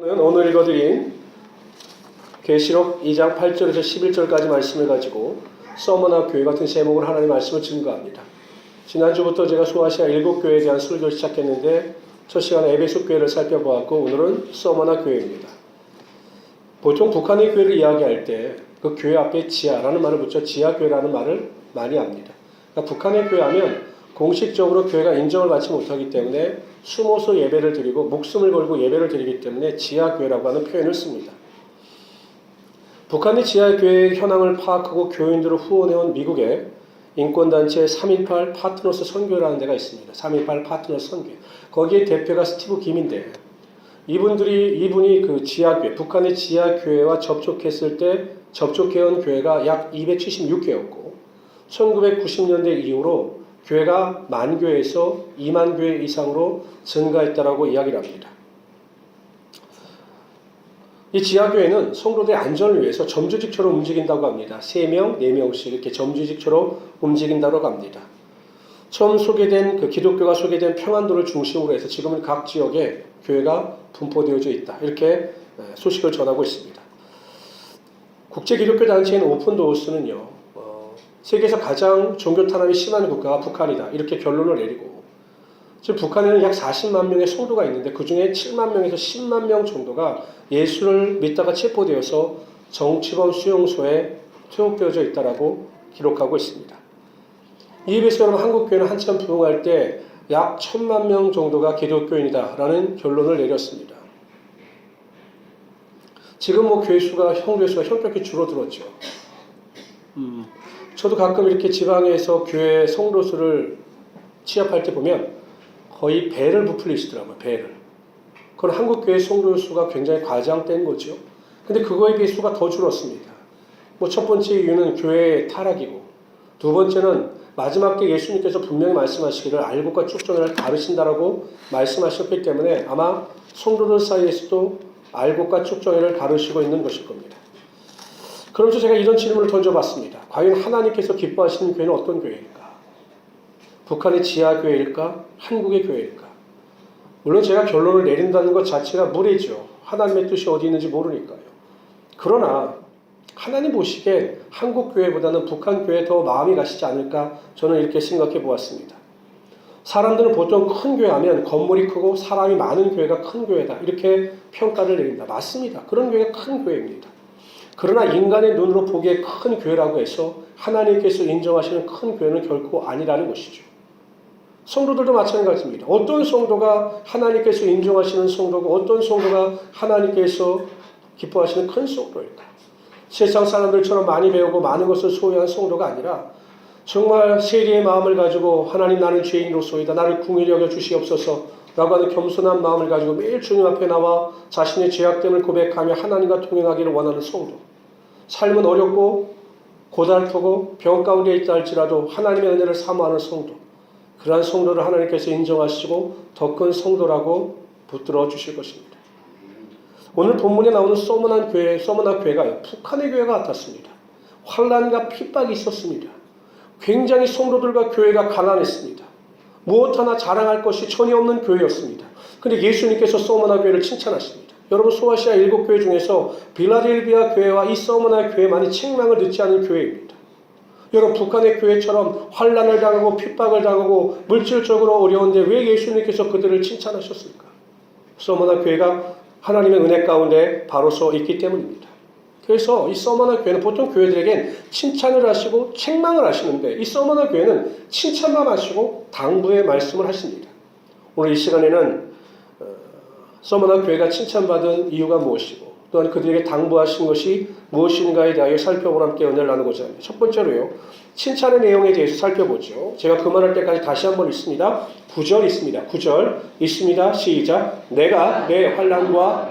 오늘 읽어드린 계시록 2장 8절에서 11절까지 말씀을 가지고 서머나 교회 같은 제목으로 하나님의 말씀을 증거합니다. 지난주부터 제가 소아시아 7교회에 대한 설교를 시작했는데 첫 시간에 에베소 교회를 살펴보았고 오늘은 서머나 교회입니다. 보통 북한의 교회를 이야기할 때 그 교회 앞에 지하라는 말을 붙여 지하교회라는 말을 많이 합니다. 그러니까 북한의 교회 하면 공식적으로 교회가 인정을 받지 못하기 때문에 숨어서 예배를 드리고 목숨을 걸고 예배를 드리기 때문에 지하교회라고 하는 표현을 씁니다. 북한의 지하교회의 현황을 파악하고 교인들을 후원해온 미국의 인권단체 3.18 파트너스 선교회라는 데가 있습니다. 3.18 파트너스 선교회. 거기에 대표가 스티브 김인데 이분이 그 지하교회, 북한의 지하교회와 접촉했을 때 접촉해온 교회가 약 276개였고 1990년대 이후로 교회가 10,000교회에서 20,000교회 이상으로 증가했다라고 이야기를 합니다. 이 지하교회는 성도들의 안전을 위해서 점주직처럼 움직인다고 합니다. 3명, 4명씩 이렇게 점주직처럼 움직인다고 합니다. 처음 소개된 기독교가 소개된 평안도를 중심으로 해서 지금은 각 지역에 교회가 분포되어져 있다. 이렇게 소식을 전하고 있습니다. 국제기독교 단체인 오픈도어스는요. 세계에서 가장 종교 탄압이 심한 국가가 북한이다. 이렇게 결론을 내리고 지금 북한에는 약 40만 명의 성도가 있는데 그중에 7만 명에서 10만 명 정도가 예수를 믿다가 체포되어서 정치범 수용소에 투옥되어져 있다라고 기록하고 있습니다. 이에 비해서 여러분 한국교회는 한참 부흥할 때 약 1,000만 명 정도가 기독교인이다라는 결론을 내렸습니다. 지금 교회 수가 현격히 줄어들었죠. 저도 가끔 이렇게 지방에서 교회 성도 수를 취합할 때 보면 거의 배를 부풀리시더라고요. 배를. 그건 한국교회 성도 수가 굉장히 과장된 거죠. 근데 그거에 비해 수가 더 줄었습니다. 첫 번째 이유는 교회의 타락이고 두 번째는 마지막 때 예수님께서 분명히 말씀하시기를 알곡과 쭉정이를 가르신다라고 말씀하셨기 때문에 아마 성도들 사이에서도 알곡과 쭉정이를 가르시고 있는 것일 겁니다. 그러면서 제가 이런 질문을 던져봤습니다. 과연 하나님께서 기뻐하시는 교회는 어떤 교회일까? 북한의 지하교회일까? 한국의 교회일까? 물론 제가 결론을 내린다는 것 자체가 무례죠. 하나님의 뜻이 어디 있는지 모르니까요. 그러나 하나님 보시기에 한국 교회보다는 북한 교회에 더 마음이 가시지 않을까 저는 이렇게 생각해 보았습니다. 사람들은 보통 큰 교회 하면 건물이 크고 사람이 많은 교회가 큰 교회다 이렇게 평가를 내립니다. 맞습니다. 그런 교회가 큰 교회입니다. 그러나 인간의 눈으로 보기에 큰 교회라고 해서 하나님께서 인정하시는 큰 교회는 결코 아니라는 것이죠. 성도들도 마찬가지입니다. 어떤 성도가 하나님께서 인정하시는 성도고 어떤 성도가 하나님께서 기뻐하시는 큰 성도일까? 세상 사람들처럼 많이 배우고 많은 것을 소유한 성도가 아니라 정말 세리의 마음을 가지고 하나님 나는 죄인으로소이다. 나를 긍휼히 여겨 주시옵소서 라고 하는 겸손한 마음을 가지고 매일 주님 앞에 나와 자신의 죄악됨을 고백하며 하나님과 동행하기를 원하는 성도. 삶은 어렵고 고달프고 병 가운데 있다 할지라도 하나님의 은혜를 사모하는 성도. 그러한 성도를 하나님께서 인정하시고 더 큰 성도라고 붙들어 주실 것입니다. 오늘 본문에 나오는 서머나 교회가 북한의 교회가 같았습니다. 환난과 핍박이 있었습니다. 굉장히 성도들과 교회가 가난했습니다. 무엇 하나 자랑할 것이 전혀 없는 교회였습니다. 그런데 예수님께서 서머나 교회를 칭찬하십니다. 여러분 소아시아 7교회 중에서 빌라델비아 교회와 이 서머나 교회만이 책망을 듣지 않은 교회입니다. 여러분 북한의 교회처럼 환난을 당하고 핍박을 당하고 물질적으로 어려운데 왜 예수님께서 그들을 칭찬하셨을까? 서머나 교회가 하나님의 은혜 가운데 바로 서 있기 때문입니다. 그래서 이 서머나 교회는 보통 교회들에겐 칭찬을 하시고 책망을 하시는데 이 서머나 교회는 칭찬만 하시고 당부의 말씀을 하십니다. 오늘 이 시간에는 서머나 교회가 칭찬받은 이유가 무엇이고 또한 그들에게 당부하신 것이 무엇인가에 대하여 살펴보고 함께 은혜를 나누고자 합니다. 첫 번째로요. 칭찬의 내용에 대해서 살펴보죠. 제가 그만할 때까지 다시 한번 읽습니다. 9절 있습니다. 9절 있습니다. 시작. 내가 내 환난과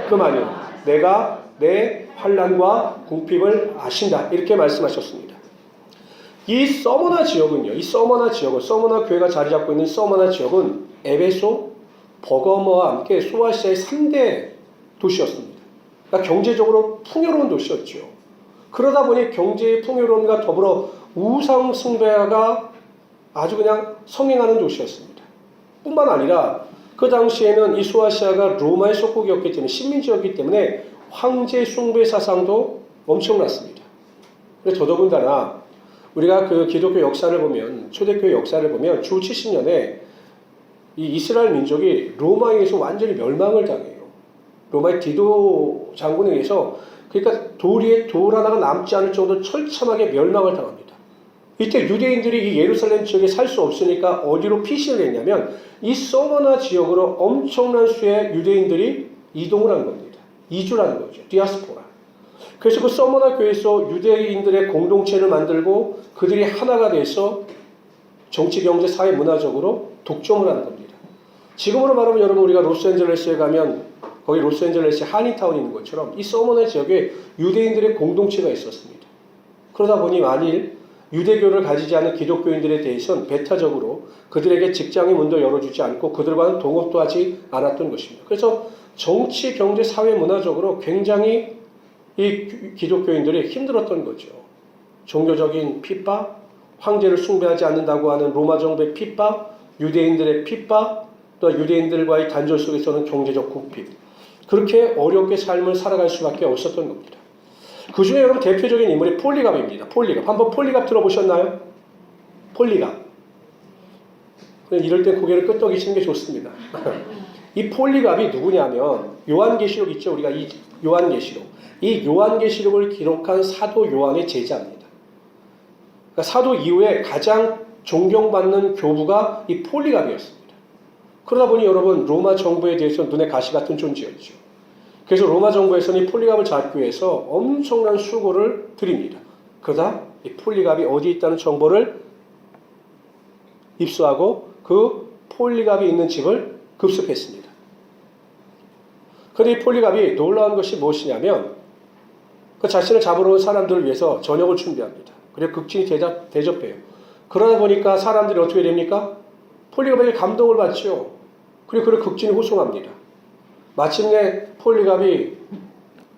그만이요. 내가 내 환난과 궁핍을 아신다. 이렇게 말씀하셨습니다. 이 서머나 지역은요. 서머나 교회가 자리 잡고 있는 서머나 지역은 에베소, 버거머와 함께 소아시아의 3대 도시였습니다. 그러니까 경제적으로 풍요로운 도시였죠. 그러다 보니 경제의 풍요로움과 더불어 우상 숭배가 아주 그냥 성행하는 도시였습니다. 뿐만 아니라 그 당시에는 이 소아시아가 로마의 속국이었기 때문에 식민지였기 때문에 황제 숭배 사상도 엄청났습니다. 그래서 더더군다나 우리가 그 기독교 역사를 보면 초대교회 역사를 보면 주 70년에 이 이스라엘 민족이 로마에 의해서 완전히 멸망을 당해요. 로마의 디도 장군에 의해서 그러니까 돌 위에 돌 하나가 남지 않을 정도로 처참하게 멸망을 당합니다. 이때 유대인들이 이 예루살렘 지역에 살 수 없으니까 어디로 피신을 했냐면 이 서머나 지역으로 엄청난 수의 유대인들이 이동을 한 겁니다. 이주를 하는 거죠. 디아스포라. 그래서 그 서머나 교회에서 유대인들의 공동체를 만들고 그들이 하나가 돼서 정치, 경제, 사회, 문화적으로 독점을 하는 겁니다. 지금으로 말하면 여러분 우리가 로스앤젤레스에 가면 거기 로스앤젤레스에 한인타운이 있는 것처럼 이 서머나 지역에 유대인들의 공동체가 있었습니다. 그러다 보니 만일 유대교를 가지지 않은 기독교인들에 대해서는 배타적으로 그들에게 직장의 문도 열어주지 않고 그들과는 동업도 하지 않았던 것입니다. 그래서 정치, 경제, 사회, 문화적으로 굉장히 이 기독교인들이 힘들었던 거죠. 종교적인 핍박, 황제를 숭배하지 않는다고 하는 로마 정부의 핍박, 유대인들의 핍박, 또 유대인들과의 단절 속에서는 경제적 궁핍. 그렇게 어렵게 삶을 살아갈 수밖에 없었던 겁니다. 그 중에 여러분 대표적인 인물이 폴리갑입니다. 폴리갑. 한번 폴리갑 들어보셨나요? 폴리갑. 이럴 때 고개를 끄덕이시는 게 좋습니다. 이 폴리갑이 누구냐면 요한계시록 있죠. 우리가 이 요한계시록. 이 요한계시록을 기록한 사도 요한의 제자입니다. 그러니까 사도 이후에 가장 존경받는 교부가 이 폴리갑이었습니다. 그러다 보니 여러분 로마 정부에 대해서 눈에 가시 같은 존재였죠. 그래서 로마 정부에서는 이 폴리갑을 잡기 위해서 엄청난 수고를 드립니다. 그러다 이 폴리갑이 어디 있다는 정보를 입수하고 그 폴리갑이 있는 집을 급습했습니다. 그런데 이 폴리갑이 놀라운 것이 무엇이냐면 그 자신을 잡으러 온 사람들을 위해서 저녁을 준비합니다. 그리고 극진히 대접해요. 그러다 보니까 사람들이 어떻게 됩니까? 폴리갑에게 감동을 받죠. 그리고 그를 극진히 호송합니다. 마침내 폴리갑이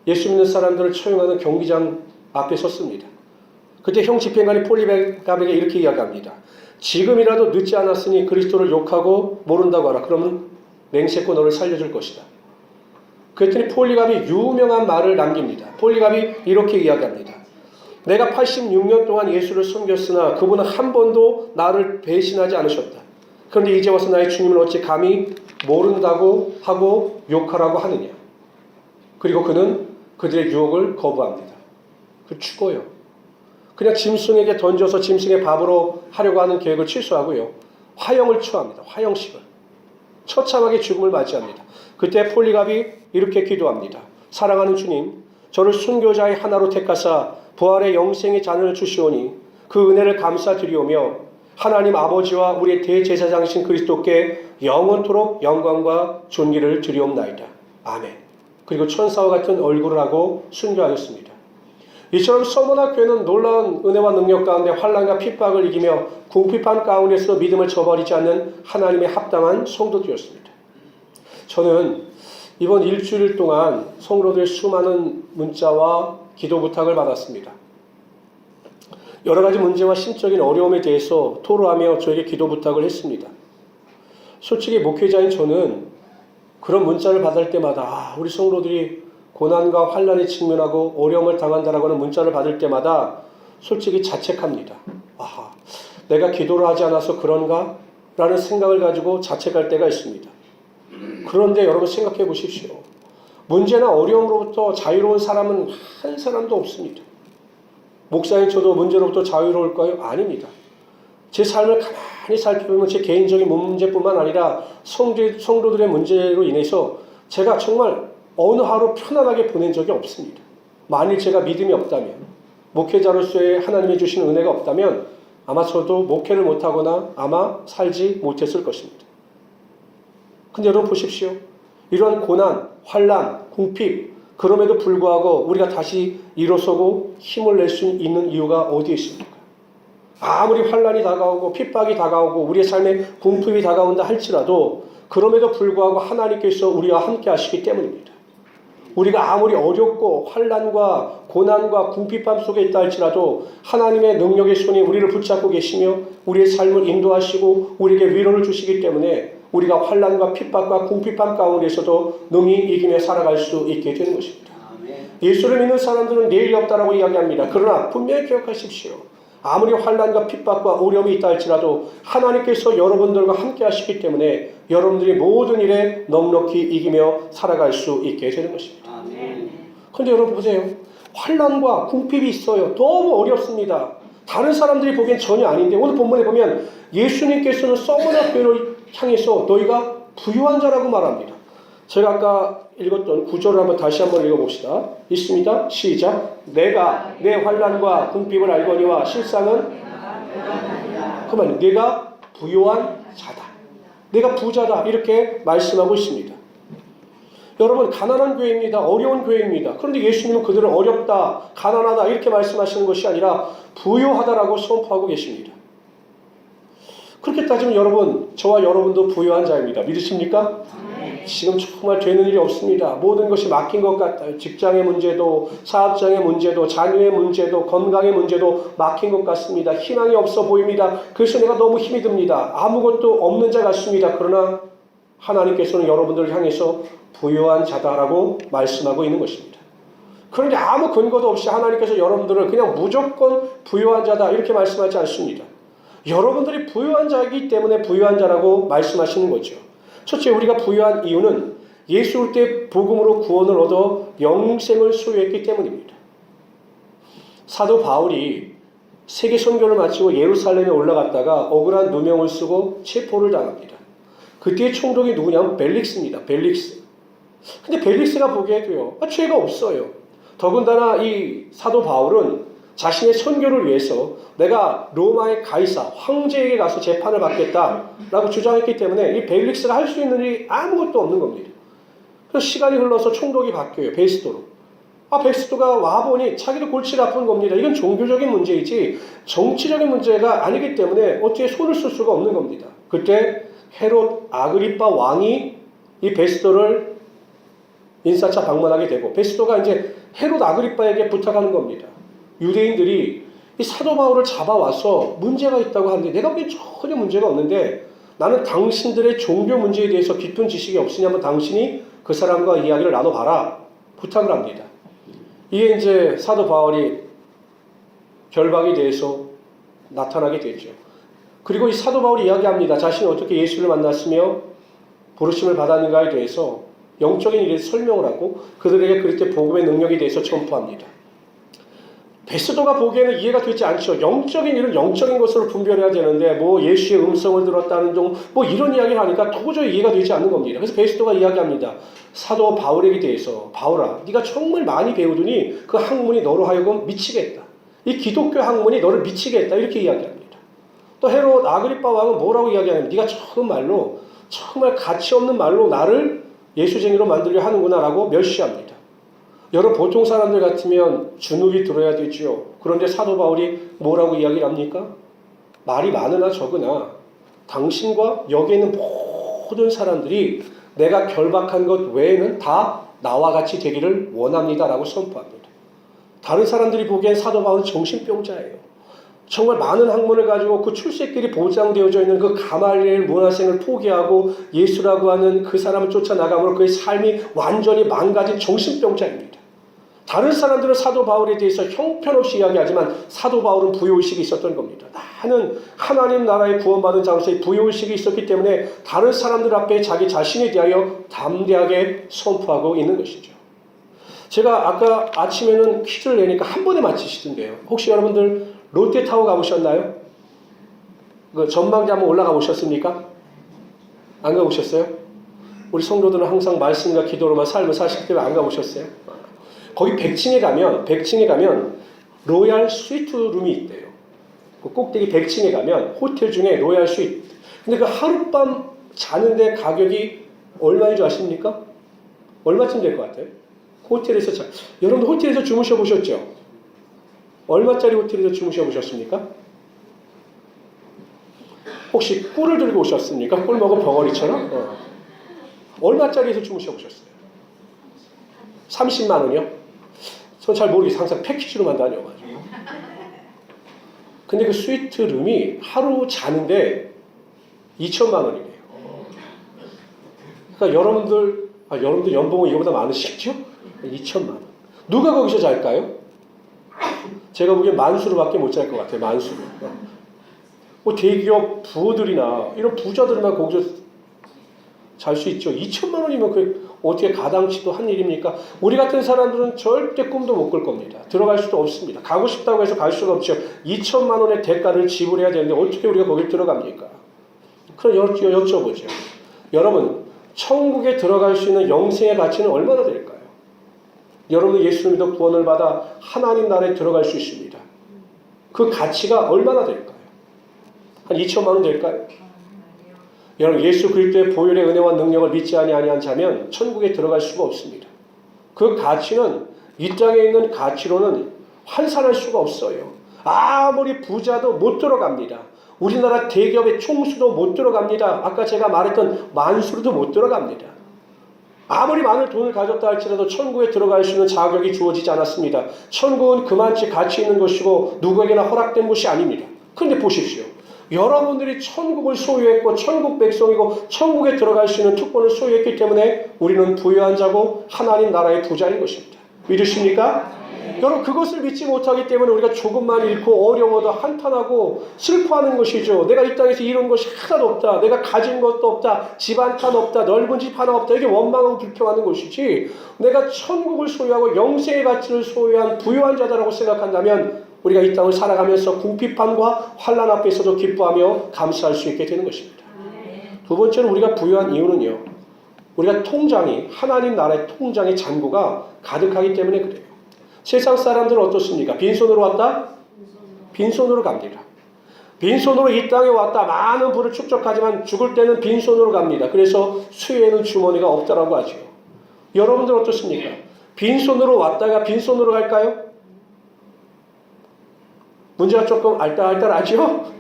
예수 믿는 사람들을 처형하는 경기장 앞에 섰습니다. 그때 형 집행관이 폴리갑에게 이렇게 이야기합니다. 지금이라도 늦지 않았으니 그리스도를 욕하고 모른다고 하라. 그러면 맹세코 너를 살려줄 것이다. 그랬더니 폴리갑이 유명한 말을 남깁니다. 폴리갑이 이렇게 이야기합니다. 내가 86년 동안 예수를 섬겼으나 그분은 한 번도 나를 배신하지 않으셨다. 그런데 이제 와서 나의 주님을 어찌 감히 모른다고 하고 욕하라고 하느냐. 그리고 그는 그들의 유혹을 거부합니다. 그 죽어요. 그냥 짐승에게 던져서 짐승의 밥으로 하려고 하는 계획을 취소하고요. 화형을 초합니다. 화형식을. 처참하게 죽음을 맞이합니다. 그때 폴리갑이 이렇게 기도합니다. 사랑하는 주님, 저를 순교자의 하나로 택하사 부활의 영생의 잔을 주시오니 그 은혜를 감사드리오며 하나님 아버지와 우리의 대제사장이신 그리스도께 영원토록 영광과 존귀를 드리옵나이다. 아멘. 그리고 천사와 같은 얼굴을 하고 순교하였습니다. 이처럼 서머나 교회는 놀라운 은혜와 능력 가운데 환난과 핍박을 이기며 궁핍한 가운데서 믿음을 저버리지 않는 하나님의 합당한 성도들이었습니다. 저는 이번 일주일 동안 성도들의 수많은 문자와 기도 부탁을 받았습니다. 여러 가지 문제와 심적인 어려움에 대해서 토로하며 저에게 기도 부탁을 했습니다. 솔직히 목회자인 저는 그런 문자를 받을 때마다 우리 성도들이 고난과 환난에 직면하고 어려움을 당한다라고 하는 문자를 받을 때마다 솔직히 자책합니다. 아하, 내가 기도를 하지 않아서 그런가? 라는 생각을 가지고 자책할 때가 있습니다. 그런데 여러분 생각해 보십시오. 문제나 어려움으로부터 자유로운 사람은 한 사람도 없습니다. 목사인 저도 문제로부터 자유로울까요? 아닙니다. 제 삶을 가만히 살펴보면 제 개인적인 문제뿐만 아니라 성도들의 문제로 인해서 제가 정말 어느 하루 편안하게 보낸 적이 없습니다. 만일 제가 믿음이 없다면, 목회자로서의 하나님이 주시는 은혜가 없다면 아마 저도 목회를 못하거나 아마 살지 못했을 것입니다. 근데 여러분 보십시오. 이러한 고난, 환난, 궁핍, 그럼에도 불구하고 우리가 다시 일어서고 힘을 낼 수 있는 이유가 어디에 있습니까? 아무리 환난이 다가오고 핍박이 다가오고 우리의 삶에 궁핍이 다가온다 할지라도 그럼에도 불구하고 하나님께서 우리와 함께 하시기 때문입니다. 우리가 아무리 어렵고 환난과 고난과 궁핍함 속에 있다 할지라도 하나님의 능력의 손이 우리를 붙잡고 계시며 우리의 삶을 인도하시고 우리에게 위로를 주시기 때문에 우리가 환난과 핍박과 궁핍함 가운데서도 능히 이기며 살아갈 수 있게 되는 것입니다. 예수를 믿는 사람들은 내일이 없다라고 이야기합니다. 그러나 분명히 기억하십시오. 아무리 환난과 핍박과 어려움이 있다 할지라도 하나님께서 여러분들과 함께 하시기 때문에 여러분들이 모든 일에 넉넉히 이기며 살아갈 수 있게 되는 것입니다. 그런데 여러분 보세요. 환난과 궁핍이 있어요. 너무 어렵습니다. 다른 사람들이 보기엔 전혀 아닌데 오늘 본문에 보면 예수님께서는 서머나 교회를 향해서 너희가 부유한 자라고 말합니다. 제가 아까 읽었던 구절을 다시 한번 읽어봅시다. 있습니다. 시작. 내가 내 환난과 궁핍을 알거니와 실상은 그만 내가 부유한 자다. 내가 부자다. 이렇게 말씀하고 있습니다. 여러분 가난한 교회입니다. 어려운 교회입니다. 그런데 예수님은 그들을 어렵다, 가난하다 이렇게 말씀하시는 것이 아니라 부유하다라고 선포하고 계십니다. 그렇게 따지면 여러분, 저와 여러분도 부유한 자입니다. 믿으십니까? 지금 정말 되는 일이 없습니다. 모든 것이 막힌 것 같아요. 직장의 문제도, 사업장의 문제도, 자녀의 문제도, 건강의 문제도 막힌 것 같습니다. 희망이 없어 보입니다. 그래서 내가 너무 힘이 듭니다. 아무것도 없는 자 같습니다. 그러나 하나님께서는 여러분들을 향해서 부유한 자다라고 말씀하고 있는 것입니다. 그런데 아무 근거도 없이 하나님께서 여러분들을 그냥 무조건 부유한 자다 이렇게 말씀하지 않습니다. 여러분들이 부유한 자이기 때문에 부유한 자라고 말씀하시는 거죠. 첫째, 우리가 부유한 이유는 예수 올 때 복음으로 구원을 얻어 영생을 소유했기 때문입니다. 사도 바울이 세계 선교를 마치고 예루살렘에 올라갔다가 억울한 누명을 쓰고 체포를 당합니다. 그때의 총독이 누구냐면 벨릭스입니다. 벨릭스. 근데 벨릭스가 보기에도요, 죄가 없어요. 더군다나 이 사도 바울은 자신의 선교를 위해서 내가 로마의 가이사, 황제에게 가서 재판을 받겠다라고 주장했기 때문에 이 벨릭스가 할 수 있는 일이 아무것도 없는 겁니다. 그래서 시간이 흘러서 총독이 바뀌어요. 베스도로. 베스도가 와보니 자기도 골치가 아픈 겁니다. 이건 종교적인 문제이지 정치적인 문제가 아니기 때문에 어떻게 손을 쓸 수가 없는 겁니다. 그때 헤롯 아그리빠 왕이 이 베스도를 인사차 방문하게 되고 베스도가 이제 헤롯 아그리빠에게 부탁하는 겁니다. 유대인들이 이 사도 바울을 잡아와서 문제가 있다고 하는데 내가 보기엔 전혀 문제가 없는데 나는 당신들의 종교 문제에 대해서 깊은 지식이 없으냐면 당신이 그 사람과 이야기를 나눠봐라 부탁을 합니다. 이게 이제 사도 바울이 결박에 대해서 나타나게 되죠. 그리고 이 사도 바울이 이야기합니다. 자신이 어떻게 예수를 만났으며 부르심을 받았는가에 대해서 영적인 일에 설명을 하고 그들에게 그리스도의 복음의 능력에 대해서 전포합니다. 베스도가 보기에는 이해가 되지 않죠. 영적인 일은 영적인 것으로 분별해야 되는데 뭐 예수의 음성을 들었다는 등 뭐 이런 이야기를 하니까 도저히 이해가 되지 않는 겁니다. 그래서 베스도가 이야기합니다. 사도 바울에게 대해서 바울아, 네가 정말 많이 배우더니 그 학문이 너로 하여금 미치겠다. 이 기독교 학문이 너를 미치겠다. 이렇게 이야기합니다. 또 헤롯 아그리빠 왕은 뭐라고 이야기하냐면 네가 정말로 정말 가치 없는 말로 나를 예수쟁이로 만들려 하는구나 라고 멸시합니다. 여러분 보통 사람들 같으면 주눅이 들어야 되죠. 그런데 사도 바울이 뭐라고 이야기를 합니까? 말이 많으나 적으나 당신과 여기 있는 모든 사람들이 내가 결박한 것 외에는 다 나와 같이 되기를 원합니다 라고 선포합니다. 다른 사람들이 보기엔 사도 바울은 정신병자예요. 정말 많은 학문을 가지고 그 출세길이 보장되어져 있는 그 가말리엘 문화생을 포기하고 예수라고 하는 그 사람을 쫓아나감으로 그의 삶이 완전히 망가진 정신병자입니다. 다른 사람들은 사도 바울에 대해서 형편없이 이야기하지만 사도 바울은 부요의식이 있었던 겁니다. 나는 하나님 나라에 구원받은 자로서의 부요의식이 있었기 때문에 다른 사람들 앞에 자기 자신에 대하여 담대하게 선포하고 있는 것이죠. 제가 아까 아침에는 퀴즈를 내니까 한 번에 맞히시던데요. 혹시 여러분들 롯데타워 가보셨나요? 그 전망대 한번 올라가 보셨습니까? 안 가보셨어요? 우리 성도들은 항상 말씀과 기도로만 삶을 사시기 때문에 안 가보셨어요? 거기 100층에 가면 로얄 스위트룸이 있대요. 그 꼭대기 100층에 가면 호텔 중에 로얄 스위트. 근데 그 하룻밤 자는데 가격이 얼마인 줄 아십니까? 얼마쯤 될 것 같아요? 호텔에서 여러분도 호텔에서 주무셔 보셨죠? 얼마짜리 호텔에서 주무셔 보셨습니까? 혹시 꿀을 들고 오셨습니까? 꿀 먹은 벙어리처럼? 얼마짜리에서 주무셔 보셨어요? 30만 원이요? 전 잘 모르겠어요. 항상 패키지로만 다녀가지고. 근데 그 스위트룸이 하루 자는데 2천만 원이래요. 그러니까 여러분들 연봉은 이거보다 많으시겠죠? 2천만 원. 누가 거기서 잘까요? 제가 보기엔 만수르밖에 못 잘 것 같아요. 만수르. 뭐 대기업 부호들이나 이런 부자들만 거기서 잘 수 있죠. 2천만 원이면 그 어떻게 가당치도 한 일입니까? 우리 같은 사람들은 절대 꿈도 못 꿀 겁니다. 들어갈 수도 없습니다. 가고 싶다고 해서 갈 수가 없죠. 2천만 원의 대가를 지불해야 되는데 어떻게 우리가 거길 들어갑니까? 그럼 여쭤보죠. 여러분, 천국에 들어갈 수 있는 영생의 가치는 얼마나 될까요? 여러분 예수 믿어 구원을 받아 하나님 나라에 들어갈 수 있습니다. 그 가치가 얼마나 될까요? 한 2천만 원 될까요? 여러분 예수 그리스도의 보혈의 은혜와 능력을 믿지 아니한 자면 천국에 들어갈 수가 없습니다. 그 가치는 이 땅에 있는 가치로는 환산할 수가 없어요. 아무리 부자도 못 들어갑니다. 우리나라 대기업의 총수도 못 들어갑니다. 아까 제가 말했던 만수르도 못 들어갑니다. 아무리 많은 돈을 가졌다 할지라도 천국에 들어갈 수 있는 자격이 주어지지 않았습니다. 천국은 그만치 가치 있는 것이고 누구에게나 허락된 것이 아닙니다. 그런데 보십시오. 여러분들이 천국을 소유했고 천국 백성이고 천국에 들어갈 수 있는 특권을 소유했기 때문에 우리는 부유한 자고 하나님 나라의 부자인 것입니다. 믿으십니까? 여러분 그것을 믿지 못하기 때문에 우리가 조금만 잃고 어려워도 한탄하고 슬퍼하는 것이죠. 내가 이 땅에서 이룬 것이 하나도 없다. 내가 가진 것도 없다. 집 한 칸 없다. 넓은 집 하나 없다. 이게 원망하고 불평하는 것이지 내가 천국을 소유하고 영생의 가치를 소유한 부유한 자다라고 생각한다면 우리가 이 땅을 살아가면서 궁핍함과 환난 앞에서도 기뻐하며 감사할 수 있게 되는 것입니다. 두 번째로 우리가 부유한 이유는요. 우리가 통장이 하나님 나라의 통장의 잔고가 가득하기 때문에 그래요. 세상 사람들은 어떻습니까? 빈손으로 왔다? 빈손으로 갑니다. 빈손으로 이 땅에 왔다 많은 부를 축적하지만 죽을 때는 빈손으로 갑니다. 그래서 수에는 주머니가 없다라고 하죠. 여러분들 어떻습니까? 빈손으로 왔다가 빈손으로 갈까요? 문제가 조금 알딸딸하죠?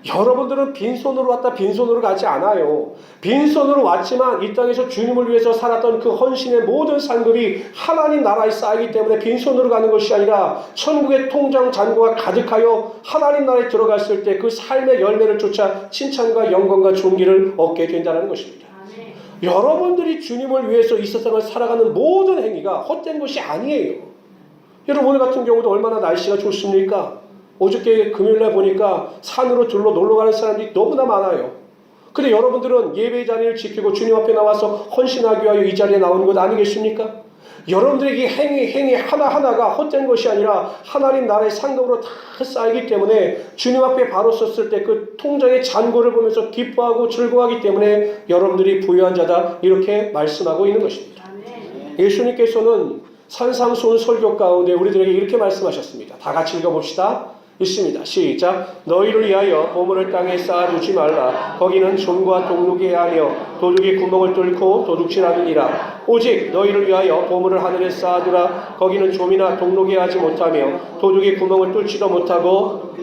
여러분들은 빈손으로 왔다 빈손으로 가지 않아요. 빈손으로 왔지만 이 땅에서 주님을 위해서 살았던 그 헌신의 모든 상급이 하나님 나라에 쌓이기 때문에 빈손으로 가는 것이 아니라 천국의 통장 잔고가 가득하여 하나님 나라에 들어갔을 때 그 삶의 열매를 쫓아 칭찬과 영광과 존귀를 얻게 된다는 것입니다. 여러분들이 주님을 위해서 이 세상을 살아가는 모든 행위가 헛된 것이 아니에요. 여러분 오늘 같은 경우도 얼마나 날씨가 좋습니까? 어저께 금요일날 보니까 산으로 둘러 놀러가는 사람들이 너무나 많아요. 근데 여러분들은 예배의 자리를 지키고 주님 앞에 나와서 헌신하기 위하여 이 자리에 나오는 것 아니겠습니까? 여러분들에게 이 행위 하나하나가 헛된 것이 아니라 하나님 나라의 상급으로 다 쌓이기 때문에 주님 앞에 바로 섰을 때 그 통장의 잔고를 보면서 기뻐하고 즐거워하기 때문에 여러분들이 부유한 자다 이렇게 말씀하고 있는 것입니다. 예수님께서는 산상수훈 설교 가운데 우리들에게 이렇게 말씀하셨습니다. 다 같이 읽어봅시다. 있습니다. 시작. 너희를 위하여 보물을 땅에 쌓아두지 말라. 거기는 종과 동룩이 하며 도둑이 구멍을 뚫고 도둑질하느니라. 오직 너희를 위하여 보물을 하늘에 쌓아두라. 거기는 좀이나 동룩이 하지 못하며 도둑이 구멍을 뚫지도 못하고.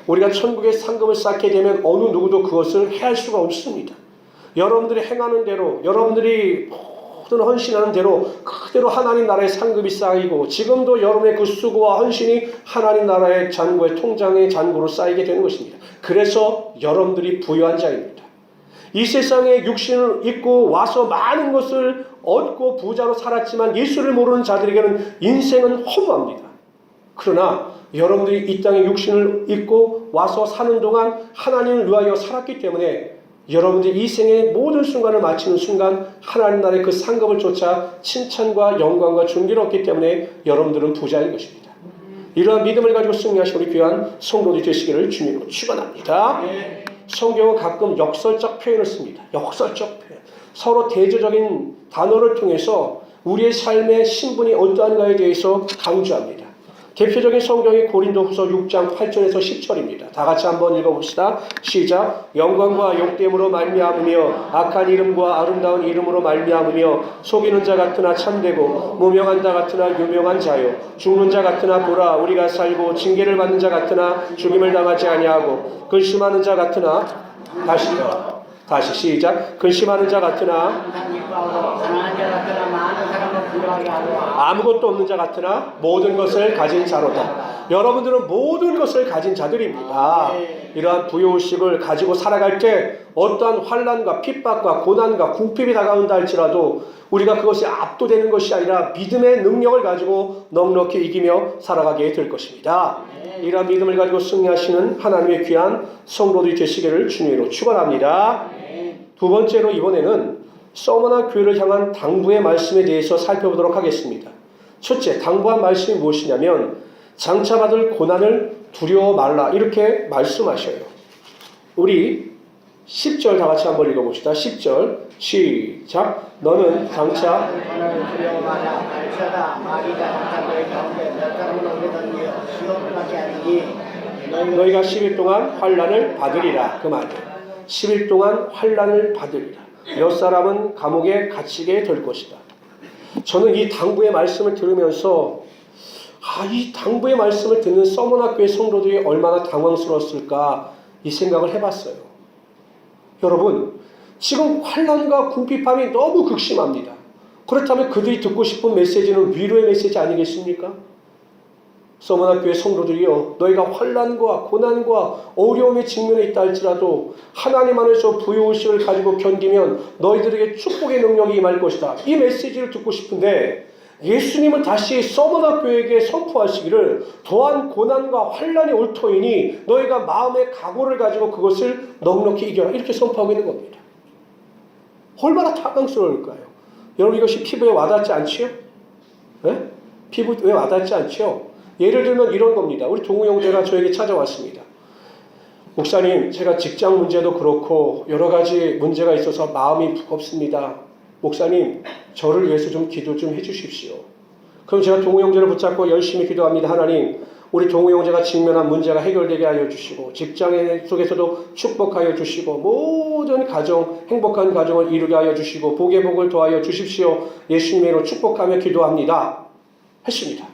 우리가 천국의 상급을 쌓게 되면 어느 누구도 그것을 해할 수가 없습니다. 여러분들이 행하는 대로 여러분들이 모든 헌신하는 대로 그대로 하나님 나라의 상급이 쌓이고 지금도 여러분의 그 수고와 헌신이 하나님 나라의 잔고의 통장의 잔고로 쌓이게 되는 것입니다. 그래서 여러분들이 부유한 자입니다. 이 세상에 육신을 입고 와서 많은 것을 얻고 부자로 살았지만 예수를 모르는 자들에게는 인생은 허무합니다. 그러나 여러분들이 이 땅에 육신을 입고 와서 사는 동안 하나님을 위하여 살았기 때문에 여러분들이 이 생의 모든 순간을 마치는 순간 하나님 나라의 그 상급을 쫓아 칭찬과 영광과 존귀를 얻기 때문에 여러분들은 부자인 것입니다. 이러한 믿음을 가지고 승리하신 우리 귀한 성도들이 되시기를 주님으로 축원합니다. 성경은 가끔 역설적 표현을 씁니다. 역설적 표현. 서로 대조적인 단어를 통해서 우리의 삶의 신분이 어떠한가에 대해서 강조합니다. 대표적인 성경이 고린도후서 6장 8절에서 10절입니다. 다 같이 한번 읽어봅시다. 시작. 영광과 욕됨으로 말미암으며 악한 이름과 아름다운 이름으로 말미암으며 속이는 자 같으나 참되고 무명한 자 같으나 유명한 자요 죽는 자 같으나 보라 우리가 살고 징계를 받는 자 같으나 죽임을 당하지 아니하고 근심하는 자 같으나 다시 시작. 근심하는 자 같으나 아무것도 없는 자 같으나 모든 것을 가진 자로다. 여러분들은 모든 것을 가진 자들입니다. 이러한 부요의식을 가지고 살아갈 때 어떠한 환난과 핍박과 고난과 궁핍이 다가온다 할지라도 우리가 그것이 압도되는 것이 아니라 믿음의 능력을 가지고 넉넉히 이기며 살아가게 될 것입니다. 이러한 믿음을 가지고 승리하시는 하나님의 귀한 성도들이 되시기를 주님으로 축원합니다. 두 번째로 이번에는 서머나 교회를 향한 당부의 말씀에 대해서 살펴보도록 하겠습니다. 첫째, 당부한 말씀이 무엇이냐면 장차 받을 고난을 두려워 말라 이렇게 말씀하셔요. 우리 10절 다 같이 한번 읽어봅시다. 10절 시작. 너는 장차 고난을 두려워 말라. 발차다 마귀가 나타나 너희 가운데 몇 사람을 오게 던져 시험하게 하리니 너희가 10일 동안 환난을 받으리라. 그 말이에요. 10일 동안 환난을 받으리라. 몇 사람은 감옥에 갇히게 될 것이다. 저는 이 당부의 말씀을 들으면서 이 당부의 말씀을 듣는 서머나교회 성도들이 얼마나 당황스러웠을까 이 생각을 해봤어요. 여러분, 지금 환난과 궁핍함이 너무 극심합니다. 그렇다면 그들이 듣고 싶은 메시지는 위로의 메시지 아니겠습니까? 서머나교회 성도들이여, 너희가 환난과 고난과 어려움에 직면해 있다 할지라도 하나님 안에서 부요의식을 가지고 견디면 너희들에게 축복의 능력이 임할 것이다. 이 메시지를 듣고 싶은데 예수님은 다시 서머나교회에게 선포하시기를 또한 고난과 환난이 올 터이니 너희가 마음의 각오를 가지고 그것을 넉넉히 이겨라 이렇게 선포하고 있는 겁니다. 얼마나 당황스러울까요? 여러분, 이것이 피부에 와닿지 않지요? 네? 피부에 와닿지 않지요? 예를 들면 이런 겁니다. 우리 동우 형제가 저에게 찾아왔습니다. 목사님, 제가 직장 문제도 그렇고 여러 가지 문제가 있어서 마음이 무겁습니다. 목사님, 저를 위해서 좀 기도 좀 해주십시오. 그럼 제가 동우 형제를 붙잡고 열심히 기도합니다. 하나님, 우리 동우 형제가 직면한 문제가 해결되게 하여 주시고 직장 속에서도 축복하여 주시고 모든 가정, 행복한 가정을 이루게 하여 주시고 복의 복을 더하여 주십시오. 예수님으로 축복하며 기도합니다. 했습니다.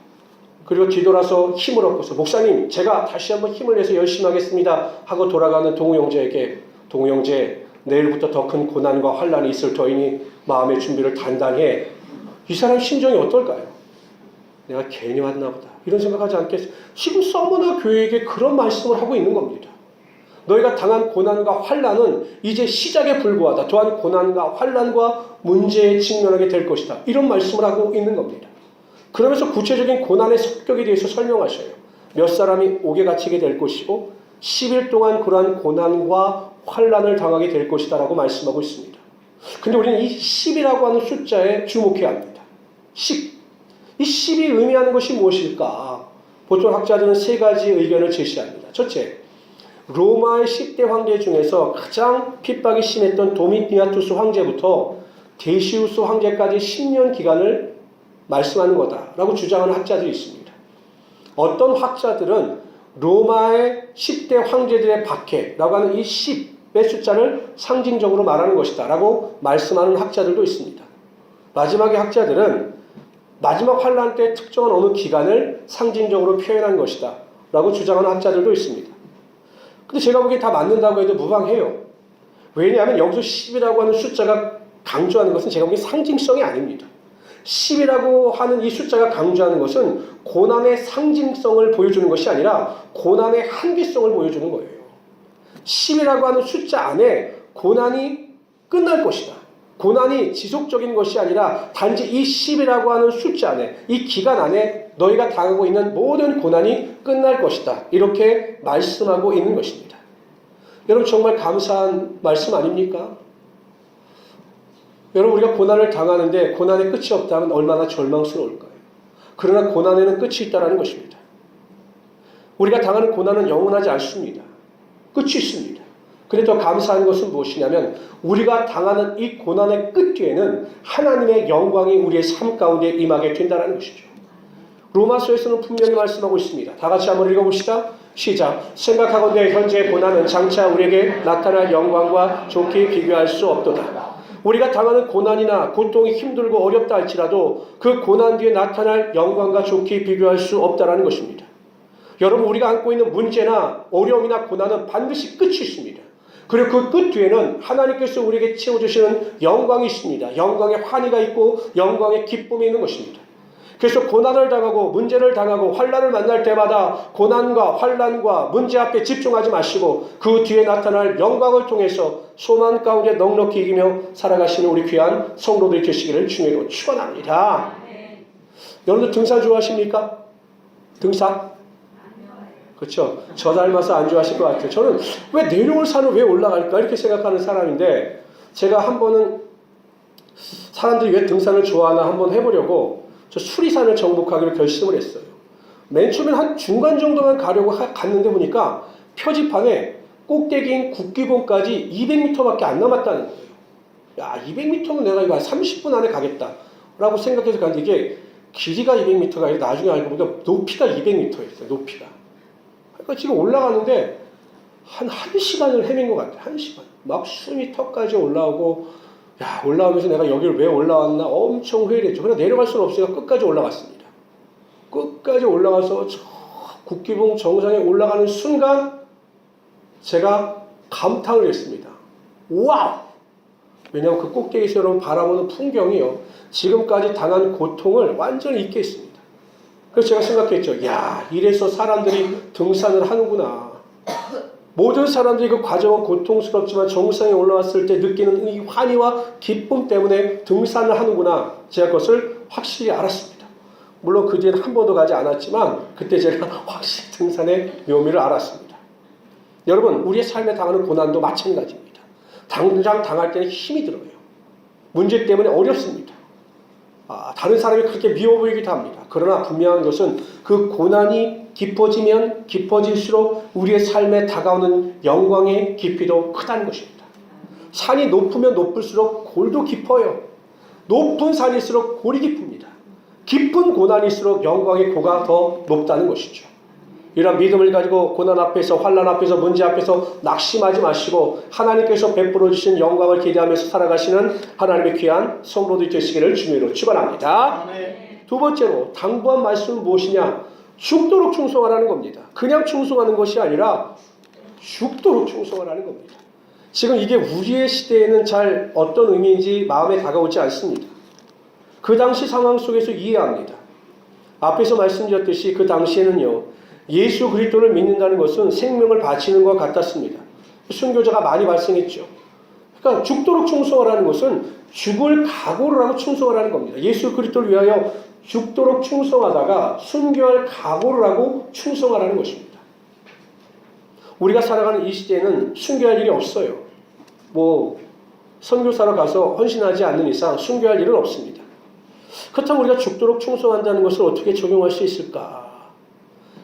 그리고 뒤돌아서 힘을 얻고서 목사님, 제가 다시 한번 힘을 내서 열심히 하겠습니다 하고 돌아가는 동우 형제에게 동우 형제, 내일부터 더 큰 고난과 환난이 있을 터이니 마음의 준비를 단단히 해. 이 사람 심정이 어떨까요? 내가 괜히 왔나 보다 이런 생각하지 않겠어요? 지금 서머나 교회에게 그런 말씀을 하고 있는 겁니다. 너희가 당한 고난과 환난은 이제 시작에 불과하다. 또한 고난과 환난과 문제에 직면하게 될 것이다. 이런 말씀을 하고 있는 겁니다. 그러면서 구체적인 고난의 성격에 대해서 설명하셔요. 몇 사람이 옥에 갇히게 될 것이고 10일 동안 그러한 고난과 환난을 당하게 될 것이다 라고 말씀하고 있습니다. 근데 우리는 이 10이라고 하는 숫자에 주목해야 합니다. 10. 이 10이 의미하는 것이 무엇일까? 보통 학자들은 세 가지 의견을 제시합니다. 첫째, 로마의 10대 황제 중에서 가장 핍박이 심했던 도미티아투스 황제부터 데시우스 황제까지 10년 기간을 말씀하는 거다라고 주장하는 학자들이 있습니다. 어떤 학자들은 로마의 10대 황제들의 박해라고 하는 이 10의 숫자를 상징적으로 말하는 것이다 라고 말씀하는 학자들도 있습니다. 마지막의 학자들은 마지막 환란 때 특정한 어느 기간을 상징적으로 표현한 것이다 라고 주장하는 학자들도 있습니다. 근데 제가 보기에 다 맞는다고 해도 무방해요. 왜냐하면 여기서 10이라고 하는 숫자가 강조하는 것은 제가 보기에 상징성이 아닙니다. 10이라고 하는 이 숫자가 강조하는 것은 고난의 상징성을 보여주는 것이 아니라 고난의 한계성을 보여주는 거예요. 10이라고 하는 숫자 안에 고난이 끝날 것이다. 고난이 지속적인 것이 아니라 단지 이 10이라고 하는 숫자 안에, 이 기간 안에 너희가 당하고 있는 모든 고난이 끝날 것이다. 이렇게 말씀하고 있는 것입니다. 여러분, 정말 감사한 말씀 아닙니까? 여러분, 우리가 고난을 당하는데 고난의 끝이 없다면 얼마나 절망스러울까요? 그러나 고난에는 끝이 있다는 것입니다. 우리가 당하는 고난은 영원하지 않습니다. 끝이 있습니다. 그런데 더 감사한 것은 무엇이냐면 우리가 당하는 이 고난의 끝 뒤에는 하나님의 영광이 우리의 삶 가운데 임하게 된다는 것이죠. 로마서에서는 분명히 말씀하고 있습니다. 다 같이 한번 읽어봅시다. 시작. 생각하건대 현재의 고난은 장차 우리에게 나타날 영광과 좋게 비교할 수 없도다. 우리가 당하는 고난이나 고통이 힘들고 어렵다 할지라도 그 고난 뒤에 나타날 영광과 좋게 비교할 수 없다는 것입니다. 여러분, 우리가 안고 있는 문제나 어려움이나 고난은 반드시 끝이 있습니다. 그리고 그 끝 뒤에는 하나님께서 우리에게 채워주시는 영광이 있습니다. 영광의 환희가 있고 영광의 기쁨이 있는 것입니다. 그래서 고난을 당하고 문제를 당하고 환난을 만날 때마다 고난과 환난과 문제 앞에 집중하지 마시고 그 뒤에 나타날 영광을 통해서 소망 가운데 넉넉히 이기며 살아가시는 우리 귀한 성도들이 되시기를 주님으로 축원합니다. 여러분들 등산 좋아하십니까? 등산? 그렇죠. 저 닮아서 안 좋아하실 것 같아요. 저는 왜 내려올 산을 왜 올라갈까 이렇게 생각하는 사람인데, 제가 한 번은 사람들이 왜 등산을 좋아하나 한번 해보려고 저 수리산을 정복하기로 결심을 했어요. 맨 처음엔 한 중간 정도만 가려고 갔는데 보니까 표지판에 꼭대기인 국기봉까지 200m밖에 안 남았다는 거예요. 야, 200m면 내가 이거 한 30분 안에 가겠다 라고 생각해서 갔는데, 이게 길이가 200m가 아니라 나중에 알고 보니까 높이가 200m였어요. 높이가. 그러니까 지금 올라가는데 한 1시간을 헤맨 것 같아요. 1시간. 막 숨이 턱까지 올라오고, 야, 올라오면서 내가 여기를 왜 올라왔나 엄청 회의했죠. 그러나 내려갈 수는 없으니까 끝까지 올라갔습니다. 끝까지 올라가서 저 국기봉 정상에 올라가는 순간 제가 감탄을 했습니다. 와우! 왜냐하면 그 꼭대기에서 여러분 바라보는 풍경이요, 지금까지 당한 고통을 완전히 잊게 했습니다. 그래서 제가 생각했죠. 야, 이래서 사람들이 등산을 하는구나. 모든 사람들이 그 과정은 고통스럽지만 정상에 올라왔을 때 느끼는 이 환희와 기쁨 때문에 등산을 하는구나. 제가 그것을 확실히 알았습니다. 물론 그 뒤에는 한 번도 가지 않았지만 그때 제가 확실히 등산의 묘미를 알았습니다. 여러분, 우리의 삶에 당하는 고난도 마찬가지입니다. 당장 당할 때는 힘이 들어요. 문제 때문에 어렵습니다. 다른 사람이 그렇게 미워 보이기도 합니다. 그러나 분명한 것은 그 고난이 깊어지면 깊어질수록 우리의 삶에 다가오는 영광의 깊이도 크다는 것입니다. 산이 높으면 높을수록 골도 깊어요. 높은 산일수록 골이 깊습니다. 깊은 고난일수록 영광의 고가 더 높다는 것이죠. 이런 믿음을 가지고 고난 앞에서, 환난 앞에서, 문제 앞에서 낙심하지 마시고 하나님께서 베풀어 주신 영광을 기대하면서 살아가시는 하나님의 귀한 성도들이 되시기를 주님으로 축원합니다. 두 번째로 당부한 말씀은 무엇이냐? 죽도록 충성하라는 겁니다. 그냥 충성하는 것이 아니라 죽도록 충성하라는 겁니다. 지금 이게 우리의 시대에는 잘 어떤 의미인지 마음에 다가오지 않습니다. 그 당시 상황 속에서 이해합니다. 앞에서 말씀드렸듯이 그 당시에는요, 예수 그리스도를 믿는다는 것은 생명을 바치는 것 같았습니다. 순교자가 많이 발생했죠. 그러니까 죽도록 충성하라는 것은 죽을 각오를 하고 충성하라는 겁니다. 예수 그리스도를 위하여 죽도록 충성하다가 순교할 각오를 하고 충성하라는 것입니다. 우리가 살아가는 이 시대에는 순교할 일이 없어요. 선교사로 가서 헌신하지 않는 이상 순교할 일은 없습니다. 그렇다면 우리가 죽도록 충성한다는 것을 어떻게 적용할 수 있을까?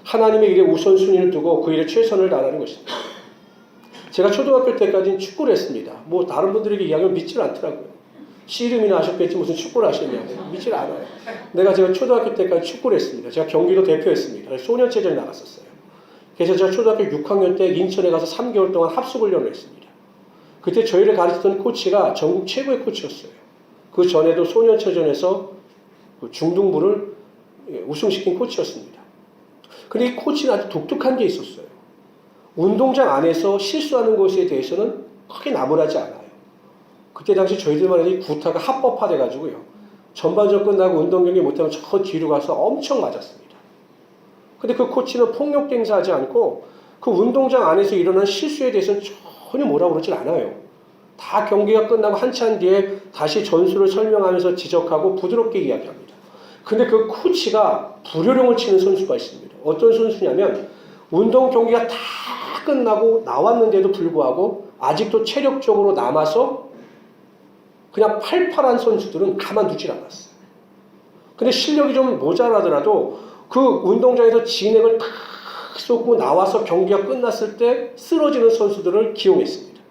하나님의 일에 우선순위를 두고 그 일에 최선을 다하는 것입니다. 제가 초등학교 때까지는 축구를 했습니다. 다른 분들에게 이야기하면 믿질 않더라고요. 씨름이나 하셨겠지 무슨 축구를 하셨냐고. 믿질 않아요. 제가 초등학교 때까지 축구를 했습니다. 제가 경기도 대표했습니다. 소년체전에 나갔었어요. 그래서 제가 초등학교 6학년 때 인천에 가서 3개월 동안 합숙훈련을 했습니다. 그때 저희를 가르치던 코치가 전국 최고의 코치였어요. 그 전에도 소년체전에서 중등부를 우승시킨 코치였습니다. 근데 이 코치는 아주 독특한 게 있었어요. 운동장 안에서 실수하는 것에 대해서는 크게 나무라지 않아요. 그때 당시 저희들만 해도 구타가 합법화돼가지고요, 전반전 끝나고 운동 경기 못하면 저 뒤로 가서 엄청 맞았습니다. 근데 그 코치는 폭력 행사하지 않고 그 운동장 안에서 일어난 실수에 대해서는 전혀 뭐라고 그러질 않아요. 다 경기가 끝나고 한참 뒤에 다시 전술을 설명하면서 지적하고 부드럽게 이야기합니다. 근데 그 코치가 불효령을 치는 선수가 있습니다. 어떤 선수냐면 운동 경기가 다 끝나고 나왔는데도 불구하고 아직도 체력적으로 남아서 그냥 팔팔한 선수들은 가만두질 않았어요. 근데 실력이 좀 모자라더라도 그 운동장에서 진행을 탁 쏟고 나와서 경기가 끝났을 때 쓰러지는 선수들을 기용했습니다.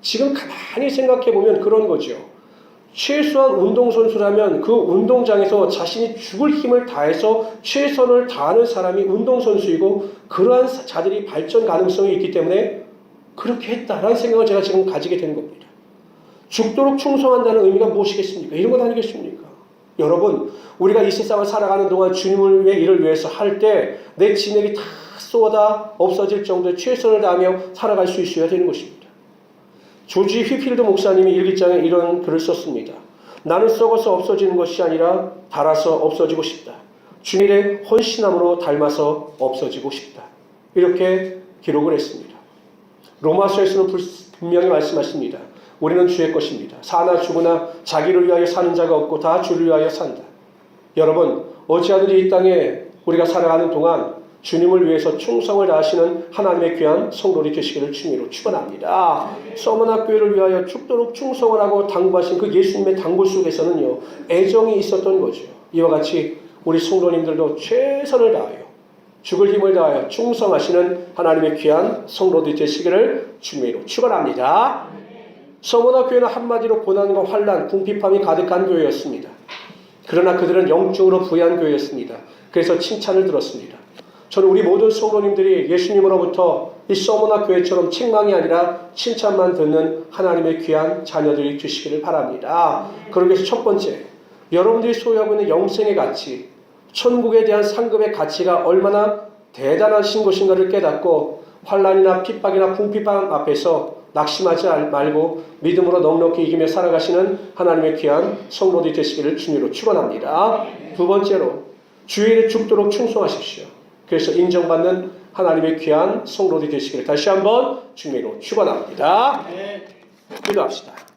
지금 가만히 생각해보면 그런 거죠. 최소한 운동선수라면 그 운동장에서 자신이 죽을 힘을 다해서 최선을 다하는 사람이 운동선수이고, 그러한 자들이 발전 가능성이 있기 때문에 그렇게 했다라는 생각을 제가 지금 가지게 된 겁니다. 죽도록 충성한다는 의미가 무엇이겠습니까? 이런 것 아니겠습니까? 여러분, 우리가 이 세상을 살아가는 동안 주님을 위해 일을 위해서 할 때 내 진액이 다 쏟아 없어질 정도의 최선을 다하며 살아갈 수 있어야 되는 것입니다. 조지 휘필드 목사님이 일기장에 이런 글을 썼습니다. 나는 썩어서 없어지는 것이 아니라 닳아서 없어지고 싶다. 주님의 헌신함으로 닮아서 없어지고 싶다. 이렇게 기록을 했습니다. 로마서에서는 분명히 말씀하십니다. 우리는 주의 것입니다. 사나 죽으나 자기를 위하여 사는 자가 없고 다 주를 위하여 산다. 여러분, 어찌하든지 이 땅에 우리가 살아가는 동안 주님을 위해서 충성을 다하시는 하나님의 귀한 성도들이 되시기를 주님으로 축원합니다. 서머나교회를 위하여 죽도록 충성을 하고 당부하신 그 예수님의 당부 속에서는요, 애정이 있었던 거죠. 이와 같이 우리 성도님들도 최선을 다하여 죽을 힘을 다하여 충성하시는 하나님의 귀한 성도들이 되시기를 주님으로 축원합니다. 서머나교회는 한마디로 고난과 환난, 궁핍함이 가득한 교회였습니다. 그러나 그들은 영적으로 부유한 교회였습니다. 그래서 칭찬을 들었습니다. 저는 우리 모든 성도님들이 예수님으로부터 이 서머나 교회처럼 책망이 아니라 칭찬만 듣는 하나님의 귀한 자녀들이 되시기를 바랍니다. 그러기 위해서 첫 번째, 여러분들이 소유하고 있는 영생의 가치, 천국에 대한 상급의 가치가 얼마나 대단하신 것인가를 깨닫고 환난이나 핍박이나 궁핍함 앞에서 낙심하지 말고 믿음으로 넉넉히 이기며 살아가시는 하나님의 귀한 성도들이 되시기를 주님으로 축원합니다. 두 번째로, 주일에 죽도록 충성하십시오. 그래서 인정받는 하나님의 귀한 성도들이 되시기를 다시 한번 주님으로 축원합니다. 기도합시다.